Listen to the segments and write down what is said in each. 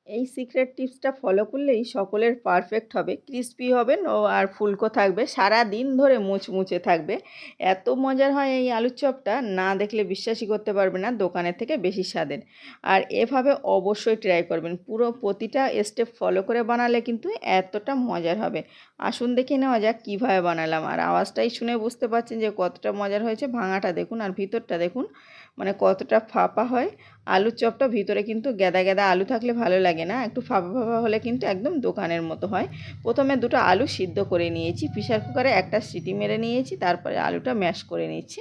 এই সিক্রেট টিপসটা ফলো করলেই সকলের পারফেক্ট হবে, ক্রিস্পি হবেন ও আর ফুলকো থাকবে, সারা দিন ধরে মুচমুচে থাকবে। এত মজার হয় এই আলুর চপটা, না দেখলে বিশ্বাসই করতে পারবে না, দোকানের থেকে বেশি স্বাদের। আর এভাবে অবশ্যই ট্রাই করবেন, পুরো প্রতিটা স্টেপ ফলো করে বানালে কিন্তু এতটা মজার হবে। আসুন দেখে নেওয়া যাক কীভাবে বানালাম। আর আওয়াজটাই শুনে বুঝতে পারছেন যে কতটা মজার হয়েছে। ভাঙাটা দেখুন আর ভিতরটা দেখুন, মানে কতটা ফাঁপা হয়। আলুর চপটা ভিতরে কিন্তু গ্যাদা গ্যাদা আলু থাকলে ভালো লাগে না, একটু ফাঁপা ফাঁপা হলে কিন্তু একদম দোকানের মতো হয়। প্রথমে দুটো আলু সিদ্ধ করে নিয়েছি, প্রেসার কুকারে একটা সিটি মেরে নিয়েছি, তারপরে আলুটা ম্যাশ করে নিচ্ছি।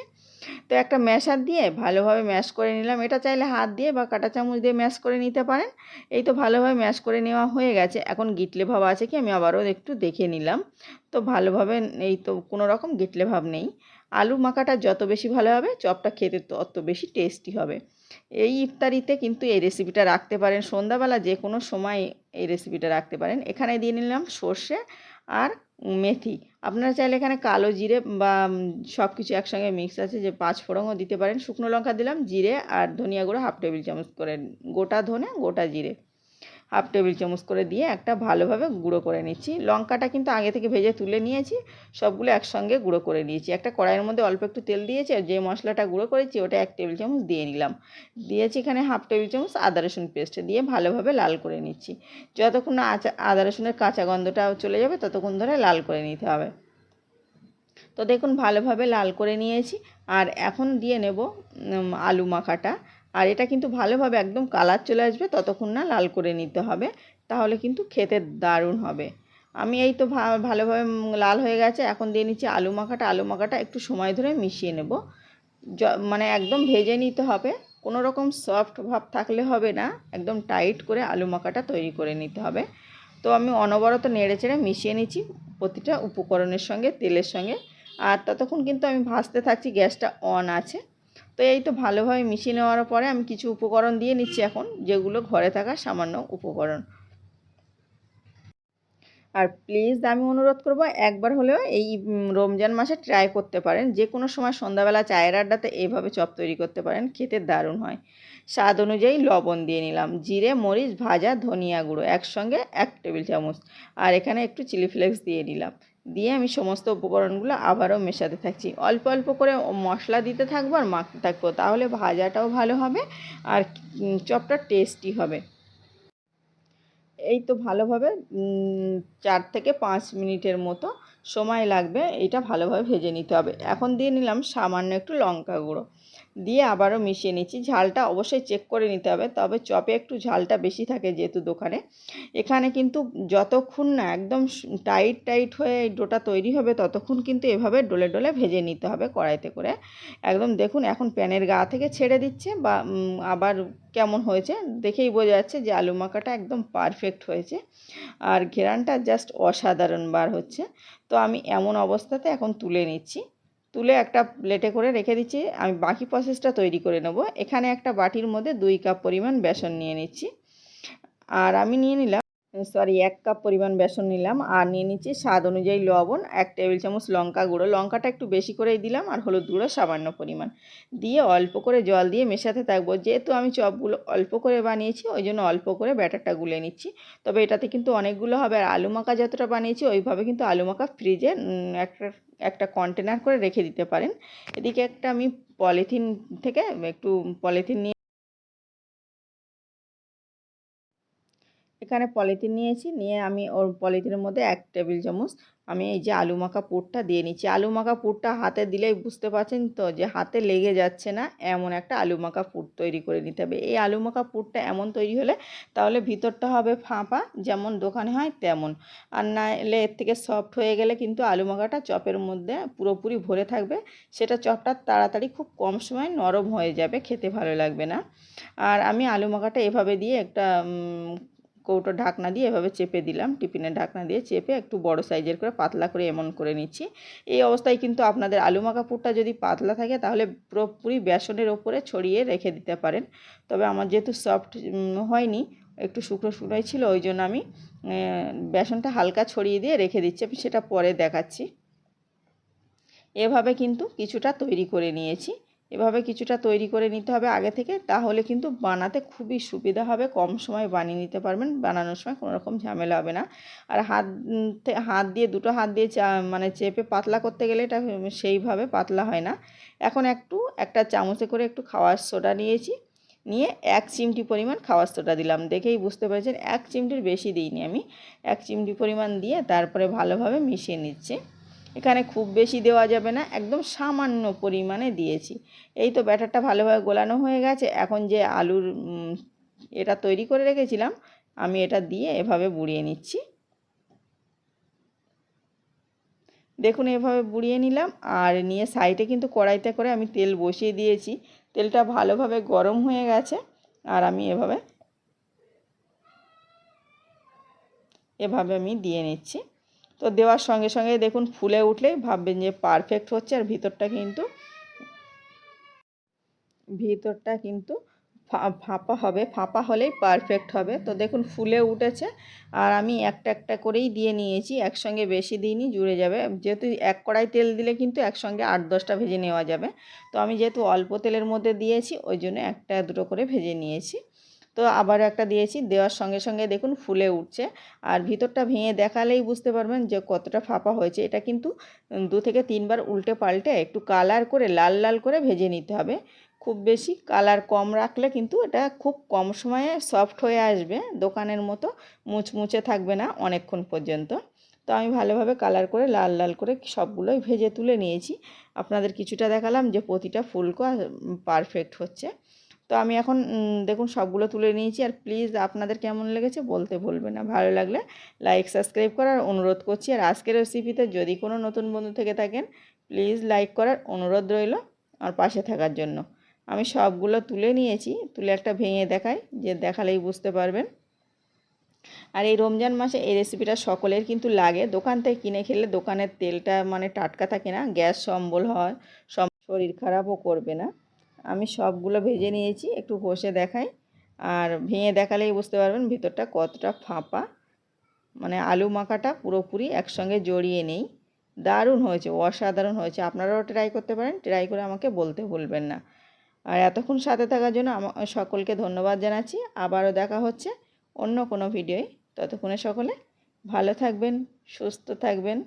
তো একটা ম্যাশার দিয়ে ভালোভাবে ম্যাশ করে নিলাম। এটা চাইলে হাত দিয়ে বা কাঁটা চামচ দিয়ে ম্যাশ করে নিতে পারেন। এই তো ভালোভাবে ম্যাশ করে নেওয়া হয়ে গেছে। এখন গিটলে ভাব আছে কি আমি আবারও একটু দেখে নিলাম। তো ভালোভাবে, এই তো কোনো রকম গিটলে ভাব নেই। আলু মাখাটা যত বেশি ভালো হবে, চপটা খেতে তত বেশি টেস্টি হবে। এই ইফতারিতে কিন্তু এই রেসিপিটা রাখতে পারেন, সন্ধ্যাবেলা যে কোনো সময় এই রেসিপিটা রাখতে পারেন। এখানে দিয়ে নিলাম সর্ষে আর মেথি। আপনারা চাইলে এখানে কালো জিরে বা সব কিছু একসঙ্গে মিক্স আছে, যে 5 ফোড়নও দিতে পারেন। শুকনো লঙ্কা দিলাম, জিরে আর ধনিয়া গুঁড়ো হাফ টেবিল চামচ করে, গোটা ধনে গোটা জিরে হাফ টেবিল চামচ করে দিয়ে একটা ভালোভাবে গুঁড়ো করে নিচ্ছি। লঙ্কাটা কিন্তু আগে থেকে ভেজে তুলে নিয়েছি, সবগুলো একসঙ্গে গুঁড়ো করে নিয়েছি। একটা কড়াইয়ের মধ্যে অল্প একটু তেল দিয়েছি, আর যে মশলাটা গুঁড়ো করেছি ওটা 1 টেবিল চামচ দিয়ে নিলাম। দিয়েছি এখানে হাফ টেবিল চামচ আদা রসুন পেস্ট দিয়ে ভালোভাবে লাল করে নিচ্ছি। যতক্ষণ না আদা রসুনের কাঁচা গন্ধটা চলে যাবে ততক্ষণ ধরে লাল করে নিতে হবে। তো দেখুন ভালোভাবে লাল করে নিয়েছি। আর এখন দিয়ে নেব আলু মাখাটা। আর এটা কিন্তু ভালোভাবে একদম কালার চলে আসবে ততক্ষণ না লাল করে নিতে হবে, তাহলে কিন্তু খেতে দারুণ হবে। আমি এই তো ভালোভাবে লাল হয়ে গেছে। এখন দিয়ে নিচ্ছি আলু মাখাটা। আলু মাখাটা একটু সময় ধরে মিশিয়ে নেব, মানে একদম ভেজে নিতে হবে, কোনো রকম সফট ভাব থাকলে হবে না, একদম টাইট করে আলু মাখাটা তৈরি করে নিতে হবে। তো আমি অনবরত নেড়ে চেড়ে মিশিয়ে নিচ্ছি প্রতিটা উপকরণের সঙ্গে, তেলের সঙ্গে। আর ততক্ষণ কিন্তু আমি ভাজতে থাকছি, গ্যাসটা অন আছে। তো এই তো ভালোভাবে মিশিয়ে নেওয়ার পরে আমি কিছু উপকরণ দিয়ে নিচ্ছি এখন, যেগুলো ঘরে থাকা সামান্য উপকরণ। আর প্লিজ আমি অনুরোধ করব, একবার হলেও এই রমজান মাসে ট্রাই করতে পারেন। যে কোনো সময় সন্ধ্যাবেলা চায়ের আড্ডাতে এইভাবে চপ তৈরি করতে পারেন, খেতে দারুণ হয়। স্বাদ অনুযায়ী লবণ দিয়ে নিলাম, জিরে মরিচ ভাজা ধনিয়া গুঁড়ো একসঙ্গে 1 টেবিল চামচ, আর এখানে একটু চিলি ফ্লেক্স দিয়ে নিলাম। দিয়ে আমি সমস্ত উপকরণগুলো আবারও মেশাতে থাকছি। অল্প অল্প করে মশলা দিতে থাকবো আর মাখতে থাকবো, তাহলে ভাজাটাও ভালো হবে আর চপটা টেস্টি হবে। এই তো ভালোভাবে 4 থেকে 5 মিনিটের মতো সময় লাগবে, এটা ভালোভাবে ভেজে নিতে হবে। এখন দিয়ে নিলাম সামান্য একটু লঙ্কা গুঁড়ো, দিয়ে আবারও মিশিয়ে নিচ্ছি। ঝালটা অবশ্যই চেক করে নিতে হবে, তবে চপে একটু ঝালটা বেশি থাকে যেহেতু দোকানে। এখানে কিন্তু যতক্ষণ না একদম টাইট টাইট হয়ে এই ডোটা তৈরি হবে ততক্ষণ কিন্তু এভাবে ডলে ডলে ভেজে নিতে হবে কড়াইতে করে। একদম দেখুন এখন প্যানের গা থেকে ছেড়ে দিচ্ছে, বা আবার কেমন হয়েছে দেখেই বোঝা যাচ্ছে যে আলু মাখাটা একদম পারফেক্ট হয়েছে, আর ঘেরানটা জাস্ট অসাধারণ বার হচ্ছে। তো আমি এমন অবস্থাতে এখন তুলে নিচ্ছি, তুলে একটা প্লেটে করে রেখে দিচ্ছি। আমি বাকি প্রসেসটা তৈরি করে নেব। এখানে একটা বাটির মধ্যে 2 কাপ পরিমাণ বেসন নিয়ে নিচ্ছি, আর আমি নিয়ে নিলাম 1 কাপ পরিমাণ বেসন নিলাম, আর নিয়ে নিচ্ছি স্বাদ অনুযায়ী লবণ, 1 টেবিল চামচ লঙ্কা গুঁড়ো, লঙ্কাটা একটু বেশি করেই দিলাম, আর হলুদ গুঁড়ো সামান্য পরিমাণ দিয়ে অল্প করে জল দিয়ে মেশাতে থাকবো। যেহেতু আমি চপগুলো অল্প করে বানিয়েছি ওই জন্য অল্প করে ব্যাটারটা গুলে নিচ্ছি। তবে এটাতে কিন্তু অনেকগুলো হবে, আর আলু মাখা যতটা বানিয়েছি ওইভাবে কিন্তু আলু মাখা ফ্রিজে একটা একটা কন্টেনার করে রেখে দিতে পারেন। এদিকে একটা আমি পলিথিন থেকে একটু পলিথিন নিয়ে, এখানে পলিথিন নিয়েছি, নিয়ে আমি ওর পলিথিনের মধ্যে 1 টেবিল চামচ আমি এই যে আলু মাখা পুরটা দিয়ে নিচ্ছি। আলু মাখা পুরটা হাতে দিলেই বুঝতে পারছেন তো যে হাতে লেগে যাচ্ছে না, এমন একটা আলু মাখা পুর তৈরি করে নিতে হবে। এই আলু মাখা পুরটা এমন তৈরি হলে তাহলে ভিতরটা হবে ফাঁপা, যেমন দোকানে হয় তেমন। আর না এলে এর থেকে সফট হয়ে গেলে কিন্তু আলু মাখাটা চপের মধ্যে পুরোপুরি ভরে থাকবে, সেটা চপটা তাড়াতাড়ি খুব কম সময় নরম হয়ে যাবে, খেতে ভালো লাগবে না। আর আমি আলু মাখাটা এভাবে দিয়ে একটা কৌটো ঢাকনা দিয়ে এভাবে চেপে দিলাম, টিফিনের ঢাকনা দিয়ে চেপে একটু বড় সাইজের করে পাতলা করে এমন করে নিচ্ছি। এই অবস্থায় কিন্তু আপনাদের আলু মাখা পুরটা যদি পাতলা থাকে তাহলে পুরোপুরি বেসনের ওপরে ছড়িয়ে রেখে দিতে পারেন। তবে আমার যেহেতু সফট হয়নি, একটু শুকনো শুকনোই ছিল, ওই জন্য আমি বেসনটা হালকা ছড়িয়ে দিয়ে রেখে দিচ্ছি, আমি সেটা পরে দেখাচ্ছি। এভাবে কিন্তু কিছুটা তৈরি করে নিয়েছি। এভাবে কিছুটা তৈরি করে নিতে হবে আগে থেকে, তাহলে কিন্তু বানাতে খুবই সুবিধা হবে, কম সময় বানিয়ে নিতে পারবেন, বানানোর সময় কোনো রকম ঝামেলা হবে না। আর হাত দিয়ে দুটো হাত দিয়ে মানে চেপে পাতলা করতে গেলে এটা সেইভাবে পাতলা হয় না। এখন একটা চামচে করে একটু খাওয়ার সোডা নিয়েছি, নিয়ে 1 চিমটি পরিমাণ খাওয়ার সোডা দিলাম। দেখেই বুঝতে পেরেছেন 1 চিমটির বেশি দিইনি আমি, 1 চিমটি পরিমাণ দিয়ে তারপরে ভালোভাবে মিশিয়ে নিচ্ছি। এখানে খুব বেশি দেওয়া যাবে না, একদম সামান্য পরিমাণে দিয়েছি। এই তো ব্যাটারটা ভালোভাবে গোলানো হয়ে গেছে। এখন যে আলুর এটা তৈরি করে রেখেছিলাম, আমি এটা দিয়ে এভাবে বুড়িয়ে নিচ্ছি। দেখুন এভাবে বুড়িয়ে নিলাম, আর নিয়ে সাইডে কিন্তু কড়াইতে করে আমি তেল বসিয়ে দিয়েছি। তেলটা ভালোভাবে গরম হয়ে গেছে, আর আমি এভাবে আমি দিয়ে নিচ্ছি। তো দেওয়ার সঙ্গে সঙ্গে দেখুন ফুলে উঠলেই ভাববেন যে পারফেক্ট হচ্ছে, আর ভিতরটা কিন্তু ফাঁপা হবে, ফাঁপা হলেই পারফেক্ট হবে। তো দেখুন ফুলে উঠেছে, আর আমি একটা একটা করেই দিয়ে নিয়েছি, একসঙ্গে বেশি দিইনি, জুড়ে যাবে। যেহেতু 1 কড়াই তেল দিলে কিন্তু একসঙ্গে 8-10টা ভেজে নেওয়া যাবে। তো আমি যেহেতু অল্প তেলের মধ্যে দিয়েছি, ওই জন্য একটা দুটো করে ভেজে নিয়েছি। তো আবার একটা দিয়েছি, দেওয়ার সঙ্গে সঙ্গে দেখুন ফুলে উঠছে, আর ভিতরটা ভেঙে দেখালেই বুঝতে পারবেন যে কতটা ফাঁপা হয়েছে। এটা কিন্তু 2 থেকে 3 বার উল্টে পাল্টে একটু কালার করে লাল লাল করে ভেজে নিতে হবে। খুব বেশি কালার কম রাখলে কিন্তু এটা খুব কম সময়ে সফট হয়ে আসবে, দোকানের মতো মুচমুচে থাকবে না অনেকক্ষণ পর্যন্ত। তো আমি ভালোভাবে কালার করে লাল লাল করে সবগুলোই ভেজে তুলে নিয়েছি। আপনাদের কিছুটা দেখালাম যে প্রতিটা ফুলকো পারফেক্ট হচ্ছে। তো আমি এখন দেখুন সবগুলো তুলে নিয়েছি। আর প্লিজ আপনাদের কেমন লেগেছে বলতে ভুলবেন না। ভালো লাগলে লাইক সাবস্ক্রাইব করার অনুরোধ করছি। আর আজকের রেসিপিতে যদি কোনো নতুন বন্ধু থেকে থাকেন, প্লিজ লাইক করার অনুরোধ রইল আর পাশে থাকার জন্য। আমি সবগুলো তুলে নিয়েছি, তুলে একটা ভেঙে দেখাই, যে দেখালেই বুঝতে পারবেন। আর এই রমজান মাসে এই রেসিপিটা সকলের কিন্তু লাগে। দোকান থেকে কিনে খেলে দোকানের তেলটা মানে টাটকা থাকে না, গ্যাস অম্বল হয়, শরীর খারাপও করবে না। আমি সবগুলো ভেজে নিয়েছি, একটু ঘষে দেখাই, আর ভেঙে দেখালেই বুঝতে পারবেন ভিতরটা কতটা ফাঁপা, মানে আলু মাখাটা পুরোপুরি একসঙ্গে জড়িয়ে নেই। দারুণ হয়েছে, অসাধারণ হয়েছে। আপনারাও ট্রাই করতে পারেন, ট্রাই করে আমাকে বলতে ভুলবেন না। আর এতক্ষণ সাথে থাকার জন্য সকলকে ধন্যবাদ জানাচ্ছি। আবারও দেখা হচ্ছে অন্য কোনো ভিডিওয়। ততক্ষণে সকলে ভালো থাকবেন, সুস্থ থাকবেন,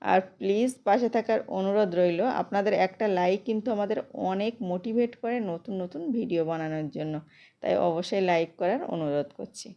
আর প্লিজ পাশে থাকার অনুরোধ রইল। আপনাদের একটা লাইক কিন্তু আমাদের অনেক মোটিভেট করে নতুন নতুন ভিডিও বানানোর জন্য, তাই অবশ্যই লাইক করার অনুরোধ করছি।